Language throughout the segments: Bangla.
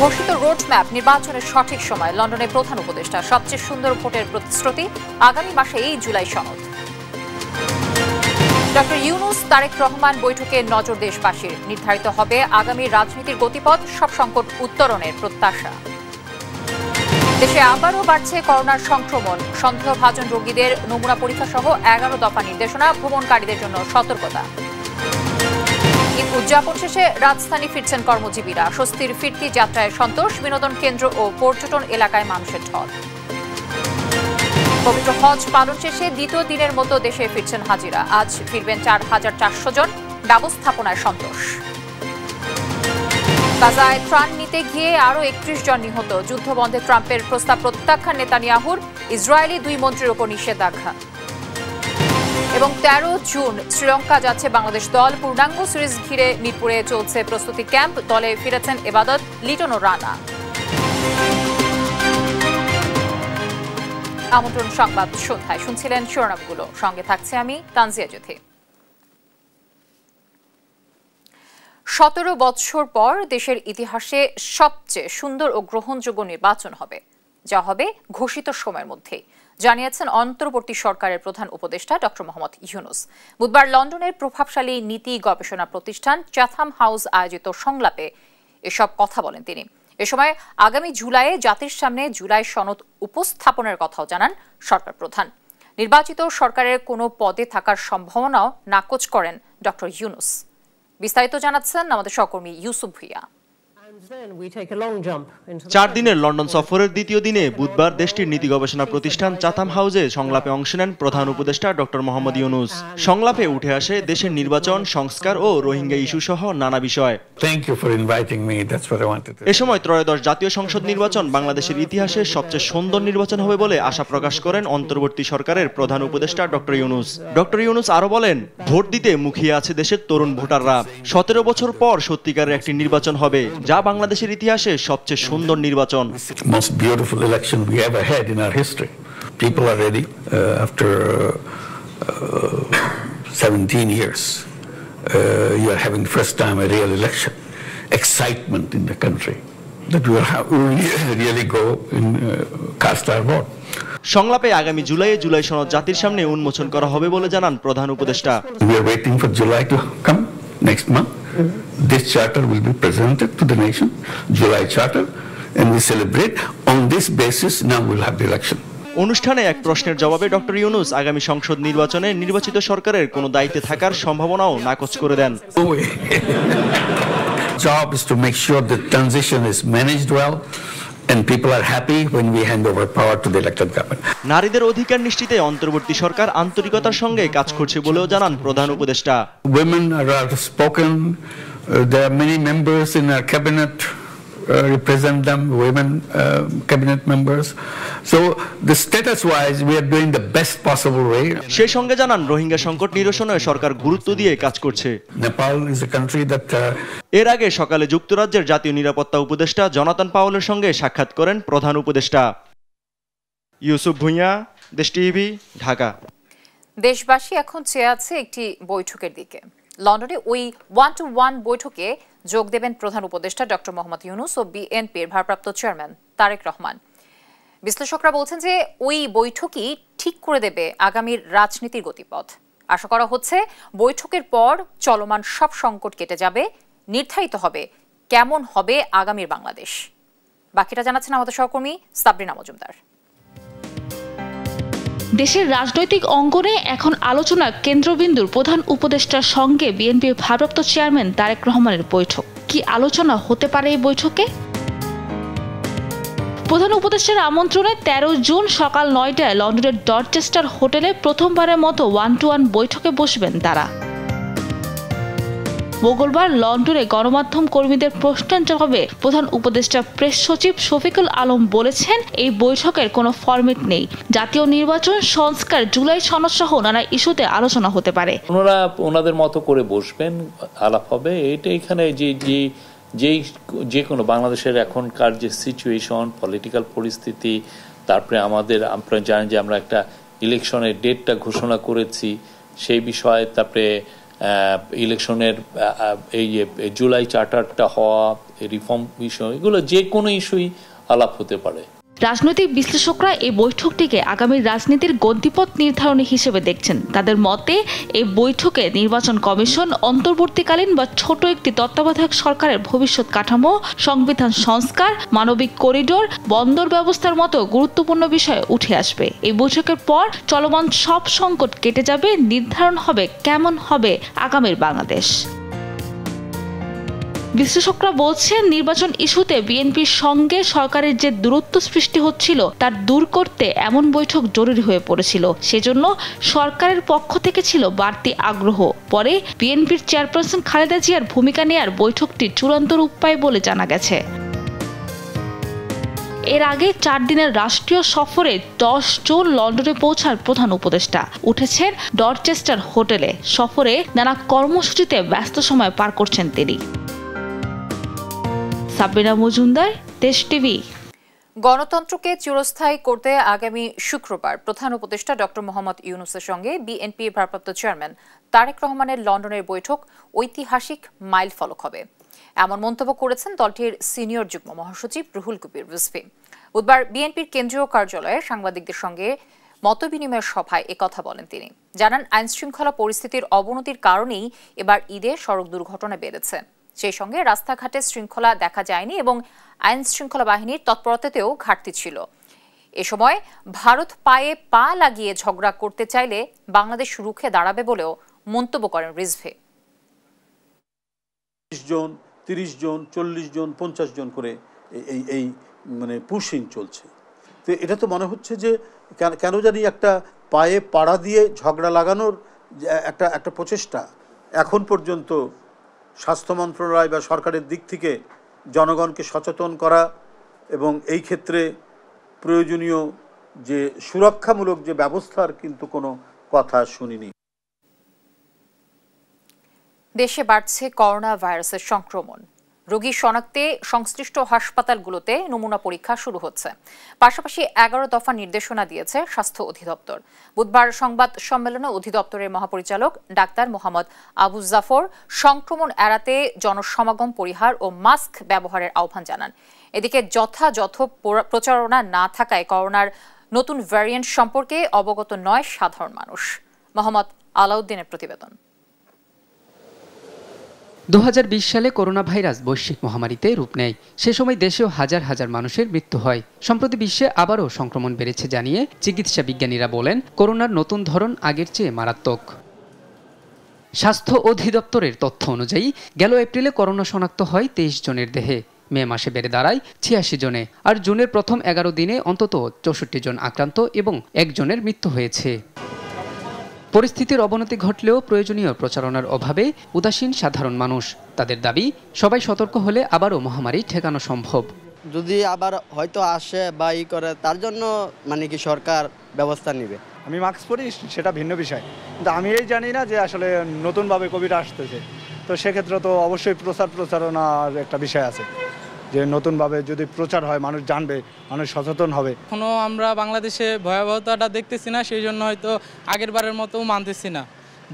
ঘোষিত রোডম্যাপ নির্বাচনের সঠিক সময় লন্ডনে প্রধান উপদেষ্টা সবচেয়ে সুন্দর ভোটের প্রতিশ্রুতি আগামী মাসেই জুলাই সনদ। ডক্টর ইউনূস তারেক রহমান বৈঠকে নজর দেশবাসীর নির্ধারিত হবে আগামী রাজনীতির গতিপথ সব সংকট উত্তরণের প্রত্যাশা। দেশে আবারও বাড়ছে করোনার সংক্রমণ সন্দেহভাজন রোগীদের নমুনা পরীক্ষা সহ 11 দফা নির্দেশনা ভ্রমণকারীদের জন্য সতর্কতা। ঈদ উদযাপন শেষে রাজধানী ফিরছেন কর্মজীবীরা স্বস্তির ফিরতি যাত্রায় সন্তোষ বিনোদন কেন্দ্র ও পর্যটন এলাকায় মানুষের ঢল। পবিত্র হজ পালন শেষে দ্বিতীয় দিনের মতো দেশে ফিরছেন হাজিরা আজ ফিরবেন 4400 জন ব্যবস্থাপনায় সন্তোষ। গাজায় ত্রাণ নিতে গিয়ে আরও 31 জন নিহত যুদ্ধবন্ধে ট্রাম্পের প্রস্তাব প্রত্যাখ্যান নেতানিয়াহুর ইসরায়েলি 2 মন্ত্রীর ওপর নিষেধাজ্ঞা। এবং 13 জুন শ্রীলঙ্কা যাচ্ছে বাংলাদেশ দল পূর্ণাঙ্গ সিরিজ ঘিরে মিরপুরে চলছে প্রস্তুতি ক্যাম্প দলে ফিরেছেন এবাদত লিটন ও রানা। আমন্ত্রণ সংবাদ সন্ধ্যায় শুনছিলেন শিরোনামগুলো সঙ্গে থাকছে আমি তানজিয়া জ্যোতি। 17 বছর পর দেশের ইতিহাসে সবচেয়ে সুন্দর ও গ্রহণযোগ্য নির্বাচন হবে যা হবে ঘোষিত সময়ের মধ্যেই জানিয়েছেন অন্তর্বর্তী সরকারের প্রধান উপদেষ্টা ডক্টর মোহাম্মদ ইউনূস। বুধবার লন্ডনের প্রভাবশালী নীতি গবেষণা প্রতিষ্ঠান চ্যাথাম হাউস আয়োজিত সংলাপে এসব কথা বলেন তিনি। এ সময় আগামী জুলাইয়ে জাতির সামনে জুলাই সনদ উপস্থাপনের কথাও জানান সরকার প্রধান। নির্বাচিত সরকারের কোনো পদে থাকার সম্ভাবনাও নাকচ করেন ডক্টর ইউনূস। বিস্তারিত জানাচ্ছেন আমাদের সহকর্মী ইউসুফ ভুইয়া। 4 দিনের লন্ডন সফরের দ্বিতীয় দিনে বুধবার দেশটির নীতি গবেষণা প্রতিষ্ঠান চাথাম হাউসে সংলাপে অংশ নেন প্রধান উপদেষ্টা ডক্টর মোহাম্মদ ইউনূস। সংলাপে উঠে আসে দেশের নির্বাচন সংস্কার ও রোহিঙ্গা ইস্যু সহ নানা বিষয়। এ সময় ত্রয়োদশ জাতীয় সংসদ নির্বাচন বাংলাদেশের ইতিহাসে সবচেয়ে সুন্দর নির্বাচন হবে বলে আশা প্রকাশ করেন অন্তর্বর্তী সরকারের প্রধান উপদেষ্টা ডক্টর ইউনূস। ডক্টর ইউনূস আরো বলেন, ভোট দিতে মুখিয়ে আছে দেশের তরুণ ভোটাররা। 17 বছর পর সত্যিকারের একটি নির্বাচন হবে যা বাংলাদেশের ইতিহাসে সবচেয়ে সুন্দর নির্বাচন। Most beautiful election we ever had in our history. People are ready after 17 years. You are having first time a real election. Excitement in the country that we will really go and cast our vote. সংলাপে আগামী জুলাইয়ে জুলাই সনদ জাতির সামনে উন্মোচন করা হবে বলে জানান প্রধান উপদেষ্টা। We are waiting for July to come next month. This charter will be presented to the nation, July charter, and we celebrate. On this basis, now we'll have the election. অনুষ্ঠানে এক প্রশ্নের জবাবে ডক্টর ইউনূস আগামী সংসদ নির্বাচনে নির্বাচিত সরকারের কোনো দায়িত্বে থাকার সম্ভাবনাও নাকচ করে দেন। Job is to make sure the transition is managed well and people are happy when we hand over power to the elected government. নারীদের অধিকার নিশ্চিতে অন্তর্বর্তী সরকার আন্তরিকতার সঙ্গে কাজ করছে বলেও জানান প্রধান উপদেষ্টা। Women are outspoken. There are many members in our cabinet represent them, women cabinet members. So the status wise we are doing the best possible way. সেই সঙ্গে জানান রোহিঙ্গা সংকট নিরসনে সরকার গুরুত্ব দিয়ে কাজ করছে। Nepal is a country that এর আগে সকালে যুক্তরাজ্যের জাতীয় নিরাপত্তা উপদেষ্টা জনাতন পাওয়েলের সঙ্গে সাক্ষাৎ করেন প্রধান উপদেষ্টা। ইউসুফ ভুইয়া, দেশ টিভি, ঢাকা। দেশবাসী এখন চেয়ে আছে একটি বৈঠকের দিকে। লন্ডনে ওই 1-to-1 বৈঠকে যোগ দেবেন প্রধান উপদেষ্টা ডক্টর মোহাম্মদ ইউনূস ও বিএনপির ভারপ্রাপ্ত চেয়ারম্যান তারেক রহমান। বিশ্লেষকরা বলছেন যে ওই বৈঠকই ঠিক করে দেবে আগামীর রাজনীতির গতিপথ। আশা করা হচ্ছে বৈঠকের পর চলমান সব সংকট কেটে যাবে, নির্ধারিত হবে কেমন হবে আগামীর বাংলাদেশ। বাকিটা জানাচ্ছেন আমাদের সহকর্মী সাবরিনা মজুমদার। দেশের রাজনৈতিক অঙ্গনে এখন আলোচনা কেন্দ্রবিন্দুর প্রধান উপদেষ্টার সঙ্গে বিএনপির ভারপ্রাপ্ত চেয়ারম্যান তারেক রহমানের বৈঠক। কি আলোচনা হতে পারে এই বৈঠকে? প্রধান উপদেষ্টার আমন্ত্রণে 13 জুন সকাল 9টায় লন্ডনের ডরচেস্টার হোটেলে প্রথমবারের মতো 1-to-1 বৈঠকে বসবেন তারা। মঙ্গলবার লন্ডনে গণমাধ্যম কর্মীদের প্রশ্নের জবাবে প্রধান উপদেষ্টা প্রেস সচিব শফিকুল আলম বলেছেন, এই বৈঠকের কোনো ফরম্যাট নেই। জাতীয় নির্বাচন সংস্কার, জুলাই সনদ সহ নানা ইস্যুতে আলোচনা হতে পারে। ওনারা ওনাদের মতো করে বসবেন, আলাপ হবে। এটা এখানে যে কোনো বাংলাদেশের এখনকার যে সিচুয়েশন, পলিটিক্যাল পরিস্থিতি, তারপরে আপনারা জানেন যে আমরা একটা ইলেকশনের ডেটটা ঘোষণা করেছি, সেই বিষয়ে তারপরে ইলেকশনের এই যে জুলাই চার্টারটা হওয়া, রিফর্ম বিষয়, এগুলো যে কোনো ইস্যুই আলাপ হতে পারে। রাজনৈতিক বিশ্লেষকরা এই বৈঠকটিকে আগামী রাজনীতির গতিপথ নির্ধারণী হিসেবে দেখছেন। তাদের মতে এই বৈঠকে নির্বাচন কমিশন, অন্তর্বর্তীকালীন বা ছোট একটি তত্ত্বাবধায়ক সরকারের ভবিষ্যৎ কাঠামো, সংবিধান সংস্কার, মানবিক করিডোর, বন্দর ব্যবস্থার মতো গুরুত্বপূর্ণ বিষয় উঠে আসবে। এই বৈঠকের পর চলমান সব সংকট কেটে যাবে, নির্ধারণ হবে কেমন হবে আগামীর বাংলাদেশ। বিশ্লেষকরা বলছেন, নির্বাচন ইস্যুতে বিএনপির সঙ্গে সরকারের যে দূরত্ব সৃষ্টি হচ্ছিল তার দূর করতে এমন বৈঠক জরুরি হয়ে পড়েছিল। সেজন্য সরকারের পক্ষ থেকে ছিল বাড়তি আগ্রহ। পরে বিএনপির চেয়ারপারসন খালেদা জিয়ার ভূমিকা নেয়ার বৈঠকটি চূড়ান্ত রূপ পায় বলে জানা গেছে। এর আগে 4 দিনের রাষ্ট্রীয় সফরে 10 জুন লন্ডনে পৌঁছার প্রধান উপদেষ্টা উঠেছেন ডরচেস্টার হোটেলে। সফরে নানা কর্মসূচিতে ব্যস্ত সময় পার করছেন তিনি। সাবিনা মজুমদার, দেশ টিভি। গণতন্ত্রকে চিরস্থায়ী করতে আগামী শুক্রবার প্রধান উপদেষ্টা ডক্টর মোহাম্মদ ইউনূসের সঙ্গে বিএনপির ভারপ্রাপ্ত চেয়ারম্যান তারেক রহমানের লন্ডনের বৈঠক ঐতিহাসিক মাইলফলক হবে, এমন মন্তব্য করেছেন দলটির সিনিয়র যুগ্ম মহাসচিব রুহুল কবির রিজভী। বুধবার বিএনপির কেন্দ্রীয় কার্যালয়ে সাংবাদিকদের সঙ্গে মতবিনিময় সভায় একথা বলেন তিনি। জানান, আইনশৃঙ্খলা পরিস্থিতির অবনতির কারণেই এবার ঈদে সড়ক দুর্ঘটনা বেড়েছে। সেই সঙ্গে রাস্তাঘাটে শৃঙ্খলা দেখা যায়নি এবং আইন শৃঙ্খলা বাহিনীর তৎপরতাতেও ঘাটতি ছিল। এ সময় ভারত পায়ে পা লাগিয়ে ঝগড়া করতে চাইলে বাংলাদেশ রুখে দাঁড়াবে বলেও মন্তব্য করেন রিজভী। 20 জন, 30 জন, 40 জন, 50 জন করে এই মানে পুশিং চলছে। তো এটা তো মনে হচ্ছে যে কেন জানি একটা পায়ে পাড়া দিয়ে ঝগড়া লাগানোর একটা প্রচেষ্টা। এখন পর্যন্ত স্বাস্থ্য মন্ত্রণালয় বা সরকারের দিক থেকে জনগণকে সচেতন করা এবং এই ক্ষেত্রে প্রয়োজনীয় যে সুরক্ষামূলক যে ব্যবস্থার কিন্তু কোনো কথা শুনিনি। দেশে বাড়ছে করোনা ভাইরাসের সংক্রমণ। রোগী শনাক্তে সংশ্লিষ্ট হাসপাতালগুলোতে নমুনা পরীক্ষা শুরু হচ্ছে। পাশাপাশি 11 দফা নির্দেশনা দিয়েছে স্বাস্থ্য অধিদপ্তর। বুধবার সংবাদ সম্মেলনে অধিদপ্তরের মহাপরিচালক ডাক্তার মোহাম্মদ আবু জাফর সংক্রমণ এড়াতে জনসমাগম পরিহার ও মাস্ক ব্যবহারের আহ্বান জানান। এদিকে যথাযথ প্রচারণা না থাকায় করোনার নতুন ভ্যারিয়েন্ট সম্পর্কে অবগত নয় সাধারণ মানুষ। মোহাম্মদ আলাউদ্দিনের প্রতিবেদন। 2020 সালে করোনা ভাইরাস বৈশ্বিক মহামারীতে রূপ নেয়। সে সময় দেশেও হাজার হাজার মানুষের মৃত্যু হয়। সম্প্রতি বিশ্বে আবারও সংক্রমণ বেড়েছে জানিয়ে চিকিৎসা বিজ্ঞানীরা বলেন, করোনার নতুন ধরন আগের চেয়ে মারাত্মক। স্বাস্থ্য অধিদপ্তরের তথ্য অনুযায়ী গেল এপ্রিলে করোনা শনাক্ত হয় 23 জনের দেহে। মে মাসে বেড়ে দাঁড়ায় 86 জনে। আর জুনের প্রথম 11 দিনে অন্তত 64 জন আক্রান্ত এবং 1 জনের মৃত্যু হয়েছে। পরিস্থিতির অবনতি ঘটলেও প্রয়োজনীয় প্রচারণার অভাবে উদাসীন সাধারণ মানুষ। তাদের দাবি, সবাই সতর্ক হলে আবারও মহামারী ঠেকানো সম্ভব। যদি আবার হয়তো আসে বা করে, তার জন্য মানে কি সরকার ব্যবস্থা নেবে। আমি মাস্ক পরি, সেটা ভিন্ন বিষয়, কিন্তু আমি এই জানি না যে আসলে নতুনভাবে কোভিড আসতেছে। তো সেক্ষেত্রে তো অবশ্যই প্রচারণার একটা বিষয় আছে, যে নতুনভাবে যদি প্রচার হয় মানুষ জানবে, মানুষ সচেতন হবে। এখনও আমরা বাংলাদেশে ভয়াবহতাটা দেখতেছি না, সেই জন্য হয়তো আগের বারের মতো মানতেছি না।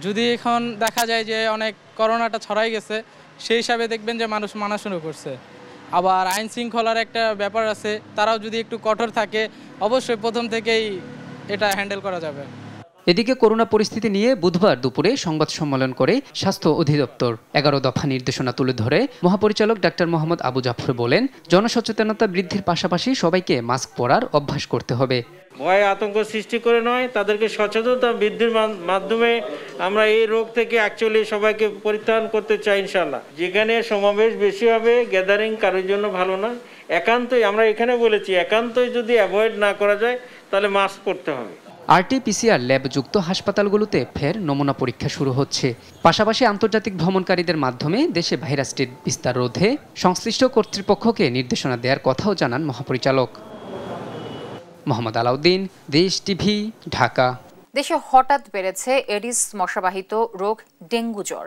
যদি এখন দেখা যায় যে অনেক করোনাটা ছড়াই গেছে, সেই হিসাবে দেখবেন যে মানুষ মানা শুরু করছে। আবার আইন শৃঙ্খলার একটা ব্যাপার আছে, তারাও যদি একটু কঠোর থাকে অবশ্যই প্রথম থেকেই এটা হ্যান্ডেল করা যাবে। এদিকে করোনা পরিস্থিতি নিয়ে বুধবার দুপুরে সংবাদ সম্মেলন করে স্বাস্থ্য অধিদপ্তর 11 দফা নির্দেশনা তুলে ধরে মহাপরিচালক ডাক্তার মোহাম্মদ আবু জাফর বলেন, জনসচেতনতা বৃদ্ধির পাশাপাশি সবাইকে মাস্ক পরার অভ্যাস করতে হবে। ভয় আতঙ্ক সৃষ্টি করে নয়, তাদেরকে সচেতনতা বৃদ্ধির মাধ্যমে আমরা এই রোগ থেকে অ্যাকচুয়ালি সবাইকে পরিত্রাণ করতে চাই ইনশাআল্লাহ। যেখানে সমাবেশ বেশি হবে, গ্যাদারিং কারোর জন্য ভালো না। একান্তই আমরা এখানে বলেছি, একান্তই যদি অ্যাভয়েড না করা যায় তাহলে মাস্ক পরতে হবে। RT-PCR ল্যাবযুক্ত হাসপাতালগুলোতে ফের নমুনা পরীক্ষা শুরু হচ্ছে। পাশাপাশি আন্তর্জাতিক ভ্রমণকারীদের মাধ্যমে দেশে ভাইরাসটির বিস্তার রোধে সংশ্লিষ্ট কর্তৃপক্ষকে নির্দেশনা দেওয়ার কথাও জানান মহাপরিচালক। মোহাম্মদ আলাউদ্দিন, দেশ টিভি, ঢাকা। দেশে হঠাৎ বেড়েছে এডিস মশাবাহিত রোগ ডেঙ্গু জ্বর।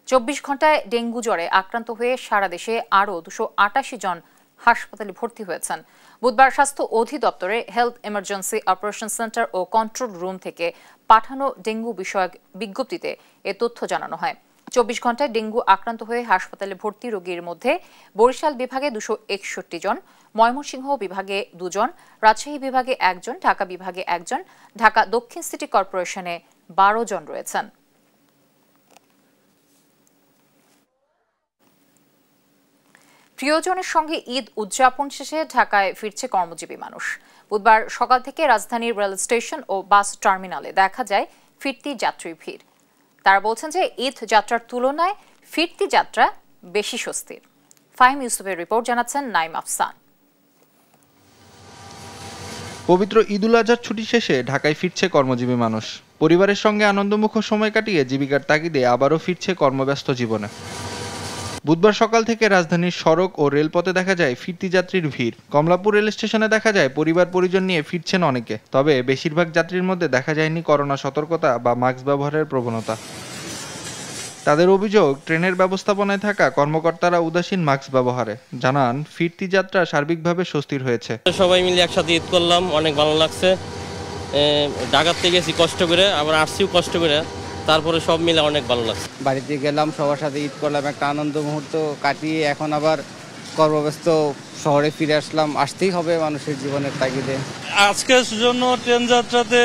24 ঘন্টায় ডেঙ্গু জ্বরে আক্রান্ত হয়ে সারা দেশে আরও 288 জন হাসপাতালে ভর্তি হয়েছেন। বুধবার স্বাস্থ্য অধিদপ্তরে হেলথ এমার্জেন্সি অপারেশন সেন্টার ও কন্ট্রোল রুম থেকে পাঠানো ডেঙ্গু বিষয়ক বিজ্ঞপ্তিতে এ তথ্য জানানো হয়। 24 ঘন্টায় ডেঙ্গু আক্রান্ত হয়ে হাসপাতালে ভর্তি রোগীর মধ্যে বরিশাল বিভাগে 261 জন, ময়মনসিংহ বিভাগে 2 জন, রাজশাহী বিভাগে 1 জন, ঢাকা বিভাগে 1 জন, ঢাকা দক্ষিণ সিটি কর্পোরেশনে 12 জন রয়েছেন। প্রিয়জনের সঙ্গে ঈদ উদযাপন শেষে ঢাকায় ফিরছে কর্মজীবী মানুষ। বুধবার সকাল থেকে রাজধানীর রেল স্টেশন ও বাস টার্মিনালে দেখা যায় ফিরতি যাত্রীর ভিড়। তারা বলছেন যে ঈদ যাত্রার তুলনায় ফিরতি যাত্রা বেশি স্বস্তির। ফাহিম ইউসুফের রিপোর্ট জানাচ্ছেন নাইম আফসান। পবিত্র ঈদুল আজহার ছুটি শেষে ঢাকায় ফিরছে কর্মজীবী মানুষ। পরিবারের সঙ্গে আনন্দমুখর সময় কাটিয়ে জীবিকার তাগিদে আবারও ফিরছে কর্মব্যস্ত জীবনে। বুধবার সকাল থেকে রাজধানীর সড়ক ও রেলপথে দেখা যায় ফিরতি যাত্রীর ভিড়। কমলাপুর রেল স্টেশনে দেখা যায় পরিবার পরিজন নিয়ে ফিরছেন অনেকে, তবে বেশিরভাগ যাত্রীর মধ্যে দেখা যায়নি করোনা সতর্কতা বা মাস্ক ব্যবহারের প্রবণতা। তাদের অভিযোগ, ট্রেনের ব্যবস্থাপনায় থাকা কর্মকর্তারা উদাসীন মাস্ক ব্যবহারে। জানান, ফিরতি যাত্রা সার্বিকভাবে স্বস্তির হয়েছে। সবাই মিলে একসাথে ঈদ করলাম, অনেক ভালো লাগছে। ঢাকাতে গেছি কষ্ট করে, আবার আসছিও কষ্ট করে, তারপরে সব মিলে অনেক ভালো লাগছে। বাড়িতে গেলাম, সবার সাথে ঈদ করলাম, একটা আনন্দ মুহূর্ত কাটিয়ে এখন আবার কর্মব্যস্ত শহরে ফিরে আসলাম। আসতেই হবে মানুষের জীবনের তাগিদে। আজকের জন্য ট্রেন যাত্রাতে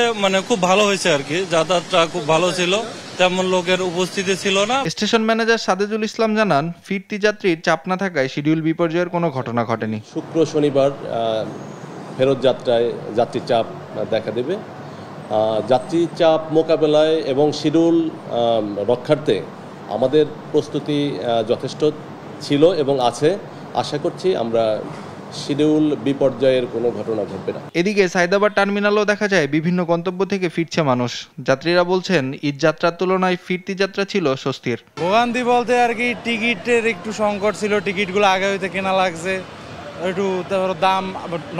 খুব ভালো হয়েছে আর কি, যাতায়াতটা খুব ভালো ছিল, তেমন লোকের উপস্থিতি ছিল না। স্টেশন ম্যানেজার সাদেজুল ইসলাম জানান, ফিরতি যাত্রীর চাপ না থাকায় শিডিউল বিপর্যয়ের কোনো ঘটনা ঘটেনি। শুক্র শনিবার ফেরত যাত্রায় যাত্রীর চাপ দেখা দেবে। যাত্রী চাপ মোকাবেলায় এবং শিডিউল রক্ষার্থে আমাদের প্রস্তুতি যথেষ্ট ছিল এবং আছে। আশা করছি আমরা শিডিউল বিপর্যয়ের কোনো ঘটনা ঘটবে না। এদিকে সায়দাবাদ টার্মিনালও দেখা যায় বিভিন্ন গন্তব্য থেকে ফিরছে মানুষ। যাত্রীরা বলছেন, ঈদ যাত্রার তুলনায় ফিরতি যাত্রা ছিল স্বস্তির। ভোগান্তি বলতে আর কি টিকিটের একটু সংকট ছিল, টিকিটগুলো আগে হইতে কেনা লাগছে, একটু দাম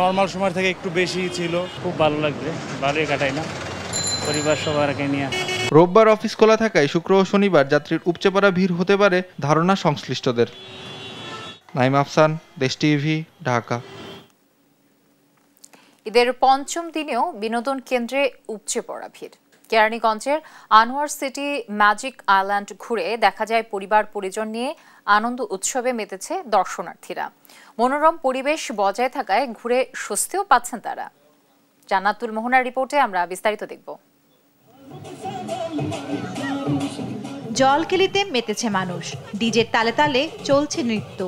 নর্মাল সময় থেকে একটু বেশি ছিল। খুব ভালো লাগছে, ভালোই কাটাই না পরিবার সবারকে নিয়ে। রোববার অফিস খোলা থাকায় শুক্র ও শনিবার যাত্রীর উপচে পড়া ভিড় হতে পারে ধারণা সংশ্লিষ্টদের। নাইম আফসান, দেশ টিভি, ঢাকা। ঈদের পঞ্চম দিনেও বিনোদন কেন্দ্রে উপচে পড়া ভিড়। কেরানীগঞ্জের আনোয়ার সিটি ম্যাজিক আইল্যান্ড ঘুরে দেখা যায় পরিবার পরিজন নিয়ে আনন্দ উৎসবে মেতেছে দর্শনার্থীরা। মনোরম পরিবেশ বজায় থাকায় ঘুরে স্বস্তিও পাচ্ছেন তারা। জান্নাতুল মোহনার রিপোর্টে আমরা বিস্তারিত দেখব। জলকেলিতে মেতেছে মানুষ, ডিজের তালে তালে চলছে নৃত্য।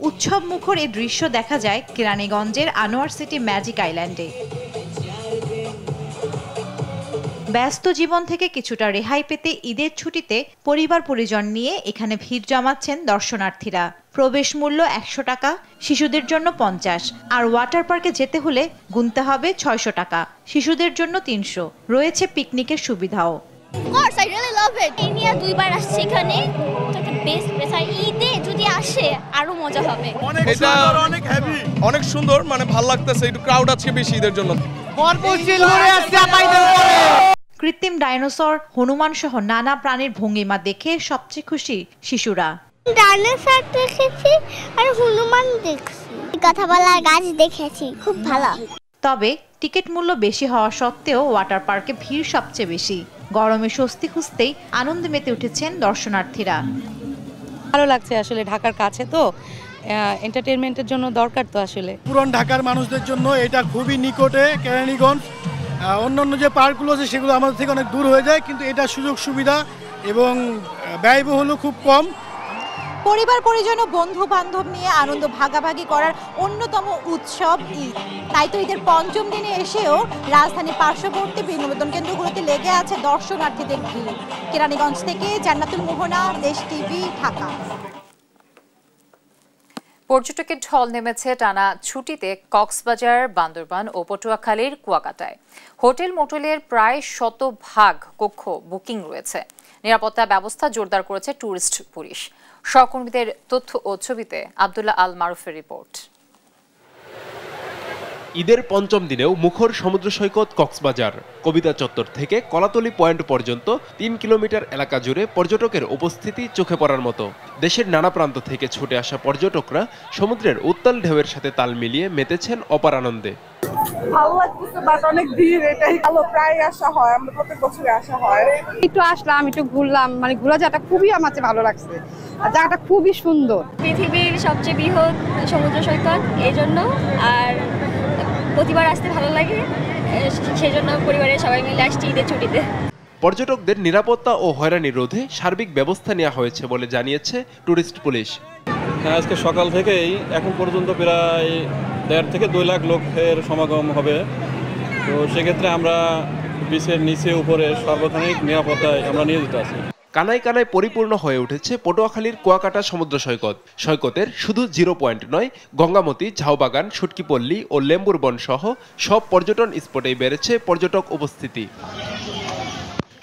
উৎসব মুখর এই দৃশ্য দেখা যায় কেরানীগঞ্জের আনোয়ার সিটি ম্যাজিক আইল্যান্ডে। ব্যস্ত জীবন থেকে কিছুটা রেহাই পেতে ঈদের ছুটিতে পরিবার পরিজন নিয়ে এখানে ভিড় জমাচ্ছেন দর্শনার্থীরা। প্রবেশ মূল্য 100 টাকা, শিশুদের জন্য 50, আর ওয়াটার পার্কে যেতে হলে গুনতে হবে 600 টাকা। শিশুদের জন্য 300। রয়েছে পিকনিকের সুবিধাও। I really love it. India দুইবার আসছে এখানে, এটা বেস্ট প্লেস। আর ঈদে যদি আসে আরো মজা হবে। অনেক সুন্দর, অনেক হেভি, অনেক সুন্দর, ভালো লাগতেছে। একটু ক্রাউড আছে বেশি ঈদের জন্য। কৃত্রিম ডাইনোসর, হনুমান সহ নানা প্রাণীর ভঙ্গিমা দেখে সবচেয়ে খুশি শিশুরা। ডাইনোসর দেখেছি আর হনুমান দেখছি, কথা বলার গাছ দেখেছি, খুব ভালো। তবে টিকিট মূল্য বেশি হওয়া সত্ত্বেও ওয়াটার পার্কে ভিড় সবচেয়ে বেশি। গরমে স্বস্তি খুঁজতেই আনন্দে মেতে উঠেছেন দর্শনার্থীরা। ভালো লাগছে, আসলে ঢাকার কাছে তো এন্টারটেইনমেন্টের জন্য দরকার তো আসলে। পুরান ঢাকার মানুষদের জন্য এটা খুবই নিকটে কেরানীগঞ্জ। অন্যান্য যে পার্কগুলো আছে সেগুলো আমাদের থেকে অনেক দূর হয়ে যায়, কিন্তু এটা সুযোগ সুবিধা এবং ব্যয়বহুলও খুব কম। পরিবার পরিজন ও বন্ধু বান্ধব নিয়ে আনন্দ ভাগাভাগি করার অন্যতম উৎসব ঈদ। তাই তো ঈদের পঞ্চম দিনে এসেও রাজধানীর পার্শ্ববর্তী বিনোদন কেন্দ্রগুলোতে লেগে আছে দর্শনার্থীদের ভিড়। কেরানীগঞ্জ থেকে জান্নাতুল মোহনা, দেশ টিভি, ঢাকা। পর্যটকের ঢল নেমেছে টানা ছুটিতে কক্সবাজার, বান্দরবান ও পটুয়াখালীর কুয়াকাটায়। হোটেল মোটেলের প্রায় 100% কক্ষ বুকিং রয়েছে। নিরাপত্তা ব্যবস্থা জোরদার করেছে ট্যুরিস্ট পুলিশ। সহকর্মীদের তথ্য ও ছবিতে আব্দুল্লাহ আল মারুফের রিপোর্ট। ঈদের পঞ্চম দিনেও মুখর সমুদ্র সৈকত কক্সবাজার। কবিতা চত্বর থেকে কলাতলি পয়েন্ট পর্যন্ত 3 কিলোমিটার এলাকা জুড়ে পর্যটকের উপস্থিতি চোখে পড়ার মতো। দেশের নানা প্রান্ত থেকে ছুটে আসা পর্যটকরা সমুদ্রের উত্তাল ঢেউয়ের সাথে তাল মিলিয়ে মেতেছেন অপার আনন্দে। ভালো লাগতেছে, বাট অনেক ভিড়, এটাই ভালো। প্রায় আসা হয়, আমরা প্রত্যেক বছরে আসা হয়। একটু আসলাম, একটু ঘুরলাম, মানে ঘোরা জায়গাটা খুবই আমার কাছে ভালো লাগছে, আর জায়গাটা খুবই সুন্দর। পৃথিবীর সবচেয়ে বৃহৎ সমুদ্র সৈকত, এই জন্য আর প্রতিবার আসতে ভালো লাগে, সেই জন্য পরিবারের সবাই মিলে আসছি ঈদের ছুটিতে। পর্যটকদের নিরাপত্তা ও হয়রানি রোধে সার্বিক ব্যবস্থা নেওয়া হয়েছে বলে জানিয়েছে টুরিস্ট পুলিশ। আজকে সকাল থেকেই এখন পর্যন্ত প্রায় 1.5 থেকে 2 লাখ লোকের সমাগম হবে। তো সেক্ষেত্রে আমরা বিচের নিচে উপরে সর্বাধিক নিরাপত্তায় আমরা নিয়োজিত আছি। কানায় কানায় পরিপূর্ণ হয়ে উঠেছে পটুয়াখালীর কুয়াকাটা সমুদ্র সৈকত। সৈকতের শুধু 0 পয়েন্ট নয়, গঙ্গামতি, ঝাউবাগান, সুটকিপল্লী ও লেম্বুর বন সহ সব পর্যটন স্পটেই বেড়েছে পর্যটক উপস্থিতি।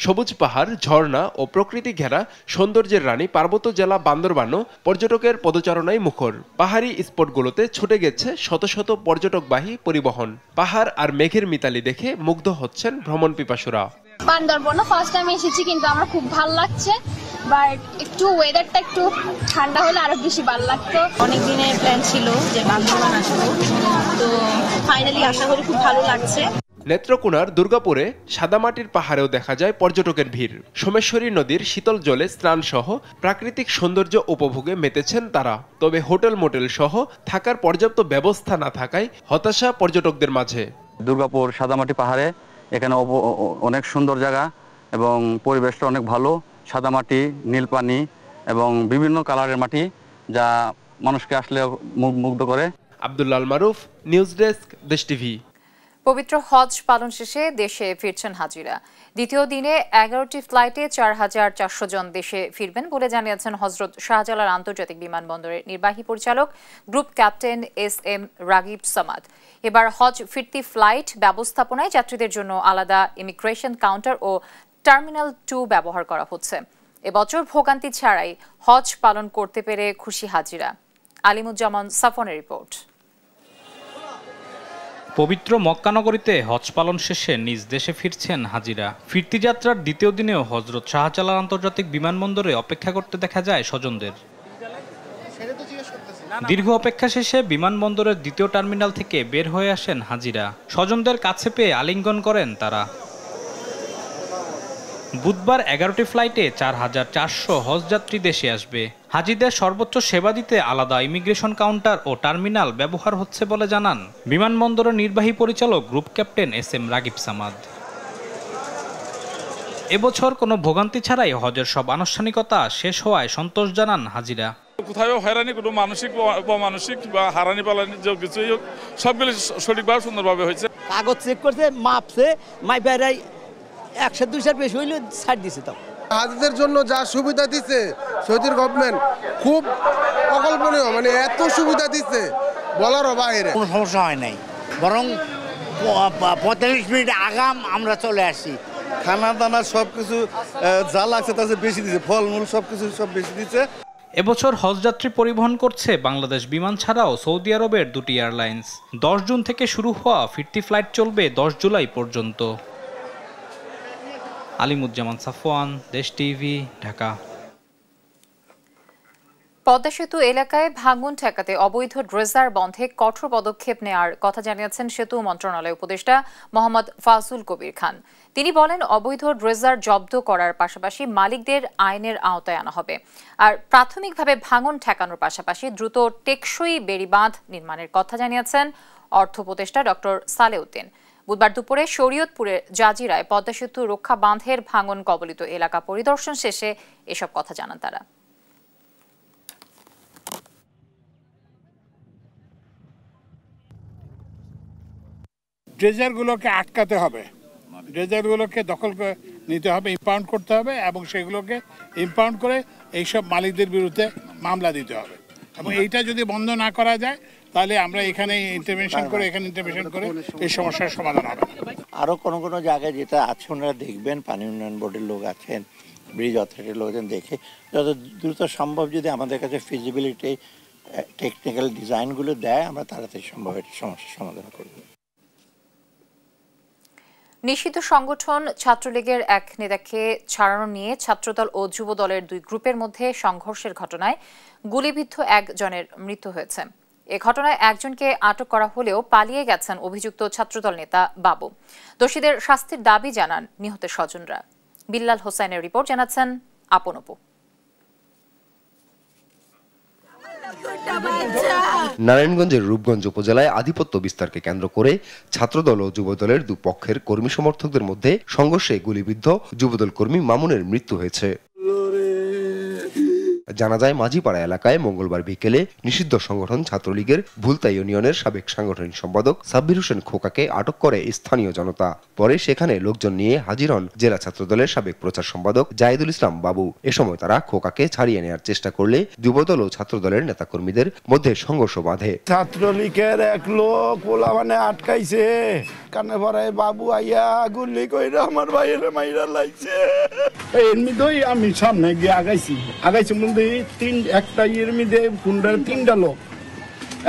সবুজ পাহাড়, ঝর্ণা ও প্রকৃতি ঘেরা সৌন্দর্যের রানী পার্বত্য জেলা বান্দরবানও পর্যটকের পদচারণায় মুখর। পাহাড়ি স্পটগুলোতে ছুটে গেছে শত শত পর্যটকবাহী পরিবহন। পাহাড় আর মেঘের মিতালি দেখে মুগ্ধ হচ্ছেন ভ্রমণ পিপাসুরা। বান্দরবনে ফার্স্ট টাইম এসেছি, কিন্তু আমার খুব ভালো লাগছে, বাট একটু ওয়েদারটা একটু ঠান্ডা হলে আরো বেশি ভালো লাগতো। অনেক দিনের প্ল্যান ছিল যে বান্দরবান আসবো, তো ফাইনালি আশা করি খুব ভালো লাগছে। নেত্রকোনার দুর্গাপুরে সাদামাটির পাহাড়েও দেখা যায় পর্যটকের ভিড়। সোমেশ্বরী নদীর শীতল জলে স্নান সহ প্রাকৃতিক সৌন্দর্য উপভোগে মেতেছেন তারা। তবে হোটেল মোটেল সহ থাকার পর্যাপ্ত ব্যবস্থা না থাকায় হতাশা পর্যটকদের মাঝে। দুর্গাপুর সাদামাটি পাহাড়ে এখানে অনেক সুন্দর জায়গা এবং পরিবেশটা অনেক ভালো। সাদামাটি, নীল পানি এবং বিভিন্ন কালারের মাটি, যা মানুষকে আসলে মুগ্ধ করে। আব্দুল্লাহ মারুফ, নিউজ ডেস্ক, দেশ টিভি। পবিত্র হজ পালন শেষে দেশে ফিরছেন হাজিরা। দ্বিতীয় দিনে 11টি ফ্লাইটে 4,400 জন দেশে ফিরবেন বলে জানিয়েছেন হযরত শাহজালাল আন্তর্জাতিক বিমানবন্দরের নির্বাহী পরিচালক group captain SM Ragib Samad. এবার হজ ফিরতি ফ্লাইট ব্যবস্থাপনায় যাত্রীদের জন্য আলাদা ইমিগ্রেশন কাউন্টার ও টার্মিনাল 2 ব্যবহার করা হচ্ছে। এবছর ভোগান্তি ছাড়াই হজ পালন করতে পেরে খুশি হাজিরা। আলিমুজ্জামান সাফনের রিপোর্ট। পবিত্র মক্কা নগরীতে হজ পালন শেষে নিজ দেশে ফিরছেন হাজিরা। ফিরতি যাত্রার দ্বিতীয় দিনেও হযরত শাহজালাল আন্তর্জাতিক বিমানবন্দরে অপেক্ষা করতে দেখা যায় স্বজনদের। দীর্ঘ অপেক্ষা শেষে বিমানবন্দরের দ্বিতীয় টার্মিনাল থেকে বের হয়ে আসেন হাজিরা। স্বজনদের কাছে পেয়ে আলিঙ্গন করেন তারা। বুধবার 11টি ফ্লাইটে 4,400 হজযাত্রী দেশে আসবে। হাজিদের সর্বোচ্চ সেবা দিতে আলাদা ইমিগ্রেশন কাউন্টার ও টার্মিনাল ব্যবহার হচ্ছে বলে জানান বিমানবন্দরের নির্বাহী পরিচালক group captain SM Ragib Samad. এবছর কোনো ভোগান্তি ছাড়াই হজের সব আনুষ্ঠানিকতা শেষ হওয়ায় সন্তোষ জানান হাজিরা। কোথাও হয়রানি, কোনো মানসিক অমানসিক বা হারানি পালানি যে কিছুই হোক, সবগুলো সঠিকভাবে সুন্দরভাবে হয়েছে। কাগজ চেক করছে, মাপছে, মাই বেড়াই 100-200 বেশি হইলে ছাড় দিছে। তো হাজিদের জন্য যা সুবিধা দিচ্ছে সৌদির গভর্নমেন্ট খুব অকল্পনীয়, মানে এত সুবিধা দিচ্ছে বলারও বাইরে। কোনো সমস্যা হয় নাই, বরং 45 মিনিট আগাম আমরা চলে আসি। খানা দানা সবকিছু যা লাগছে তার বেশি দিচ্ছে, ফলমূল সবকিছু সব বেশি দিচ্ছে। এবছর হজযাত্রী পরিবহন করছে বাংলাদেশ বিমান ছাড়াও সৌদি আরবের 2টি এয়ারলাইন্স। 10 জুন থেকে শুরু হওয়া ফিরতি ফ্লাইট চলবে 10 জুলাই পর্যন্ত। আলিমুজ্জামান সাফওয়ান, দেশ টিভি, ঢাকা। পদ্মা সেতু এলাকায় ভাঙন ঠেকাতে অবৈধ ড্রেজার বন্ধে কঠোর পদক্ষেপ নেওয়ার কথা জানিয়েছেন সেতু মন্ত্রণালয় উপদেষ্টা মোহাম্মদ ফাজুল কবির খান। তিনি বলেন, অবৈধ ড্রেজার জব্দ করার পাশাপাশি মালিকদের আইনের আওতায় আনা হবে। আর প্রাথমিকভাবে ভাঙন ঠেকানোর পাশাপাশি দ্রুত টেকসই বেড়িবাঁধ নির্মাণের কথা জানিয়েছেন অর্থ উপদেষ্টা ডক্টর সালেউদ্দিন। বুধবার দুপুরে শরীয়তপুরের জাজিরায় পদ্মা সেতু রক্ষা বাঁধের ভাঙন কবলিত এলাকা পরিদর্শন শেষে এসব কথা জানান তারা। ড্রেজারগুলোকে আটকাতে হবে, ড্রেজারগুলোকে দখল করে নিতে হবে, ইম্পাউন্ড করতে হবে এবং সেগুলোকে ইম্পাউন্ড করে এইসব মালিকদের বিরুদ্ধে মামলা দিতে হবে। এবং এইটা যদি বন্ধ না করা যায় তাহলে আমরা এখানে ইন্টারভেনশন করে এই সমস্যার সমাধান হবে। আরও কোনো জায়গায় যেটা আছে ওনারা দেখবেন, পানি উন্নয়ন বোর্ডের লোক আছেন, ব্রিজ অথরিটির লোকজন দেখে যত দ্রুত সম্ভব যদি আমাদের কাছে ফিজিবিলিটি টেকনিক্যাল ডিজাইনগুলো দেয়, আমরা তাড়াতাড়ি সম্ভব এটা সমস্যার সমাধান করব। নিষিদ্ধ সংগঠন ছাত্রলীগের এক নেতাকে ছাড়ানো নিয়ে ছাত্রদল ও যুবদলের 2 গ্রুপের মধ্যে সংঘর্ষের ঘটনায় গুলিবিদ্ধ একজনের মৃত্যু হয়েছে। এ ঘটনায় একজনকে আটক করা হলেও পালিয়ে গেছেন অভিযুক্ত ছাত্রদল নেতা বাবু। দোষীদের শাস্তির দাবি জানান নিহতের স্বজনরা। বিল্লাল হোসেনের রিপোর্ট, জানাচ্ছেন আপন অপু। নারায়ণগঞ্জের রূপগঞ্জ উপজেলায় আধিপত্য বিস্তারকে কেন্দ্র করে ছাত্রদল ও যুবদলের দুপক্ষের কর্মী সমর্থকদের মধ্যে সংঘর্ষে গুলিবিদ্ধ যুবদল কর্মী মামুনের মৃত্যু হয়েছে। জানা যায় মাঝিপাড়া এলাকায় মঙ্গলবার বিকেলে নিষিদ্ধ সংগঠন ছাত্রলীগের ভুলতা ইউনিয়নের সাবেক সাংগঠনিক সম্পাদক সাব্বির হোসেন খোকাকে আটক করে স্থানীয় জনতা। পরে সেখানে লোকজন নিয়ে হাজির হন জেলা ছাত্রদলের সাবেক প্রচার সম্পাদক জাহিদুল ইসলাম বাবু। এ সময় তারা খোকাকে ছাড়িয়ে নেওয়ার চেষ্টা করলে যুবদল ও ছাত্রদলের নেতাকর্মীদের মধ্যে সংঘর্ষ বাধে। ছাত্রলীগের এক লোক পোলা মানে আটকাইছে, কানে ভরায় বাবু আইয়া গুলি কইরা আমার ভাইয়ের মাইরা লাইছে। এমনিতেই আমি সামনে গিয়ে আগাইছি বলতে একটা ইয়ের মধ্যে তিনটা লোক,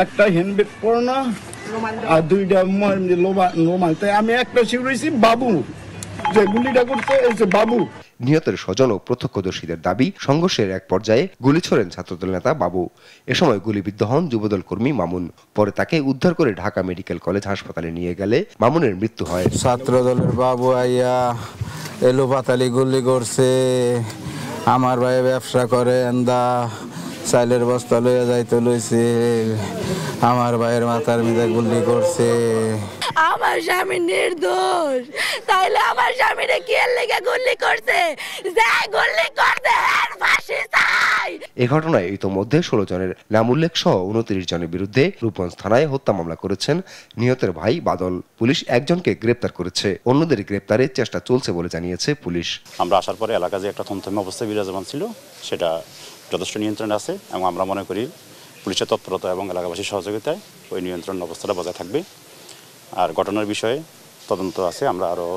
একটা হ্যান্ডব্যাগ পরনা আর দুইটা রুমাল। তাই আমি একটা শিখেছি বাবু, যে গুলিটা করতে এসে বাবু। নিহতের স্বজন ও প্রত্যক্ষদর্শীদের দাবি, সংঘর্ষের এক পর্যায়ে গুলি ছোড়েন ছাত্রদল নেতা বাবু। এ সময় গুলিবিদ্ধ হন যুবদল কর্মী মামুন। পরে তাকে উদ্ধার করে ঢাকা মেডিকেল কলেজ হাসপাতালে নিয়ে গেলে মামুনের মৃত্যু হয়। ছাত্রদলের বাবু আইয়া এলো পাতালি গুলি করছে। আমার ভাই ব্যবসা করে এন্দা চাইলের বস্তা লইয়া যাইতে লইছে, আমার ভাইয়ের মাথার মধ্যে গুলি করছে। আমার স্বামী নির্দোষ, তাইলে আমার স্বামীরে কি এর লেগে গুলি করছে? যে গুলি করছে এর ফাঁসি চাই। এই ঘটনায় ইতোমধ্যে 16 জনের নাম উল্লেখ সহ 29 জনের বিরুদ্ধে রূপগঞ্জ থানায় হত্যা মামলা করেছেন নিহতের ভাই বাদল। পুলিশ একজনকে গ্রেপ্তার করেছে, অন্যদের গ্রেপ্তারের চেষ্টা চলছে বলে জানিয়েছে পুলিশ। আমরা আসার পরে এলাকা যে একটা থমথমে অবস্থা বিরাজমান ছিল, সেটা যথেষ্ট নিয়ন্ত্রণে আছে এবং আমরা মনে করি পুলিশের তৎপরতা এবং এলাকাবাসীর সহযোগিতায় ওই নিয়ন্ত্রণ অবস্থাটা বজায় থাকবে। আর ঘটনার বিষয়ে তদন্ত আছে, আমরা আরো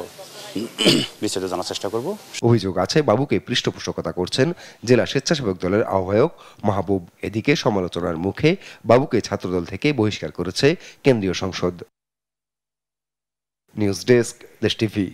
বিস্তারিত জানার চেষ্টা করব। অভিযোগ আছে বাবুকে পৃষ্ঠপোষকতা করছেন জেলা স্বেচ্ছাসেবক দলের আহ্বায়ক মাহবুব। এদিকে সমালোচনার মুখে বাবুকে ছাত্রদল থেকে বহিষ্কার করেছে কেন্দ্রীয় সংসদ। নিউজ ডেস্ক, দেশ টিভি।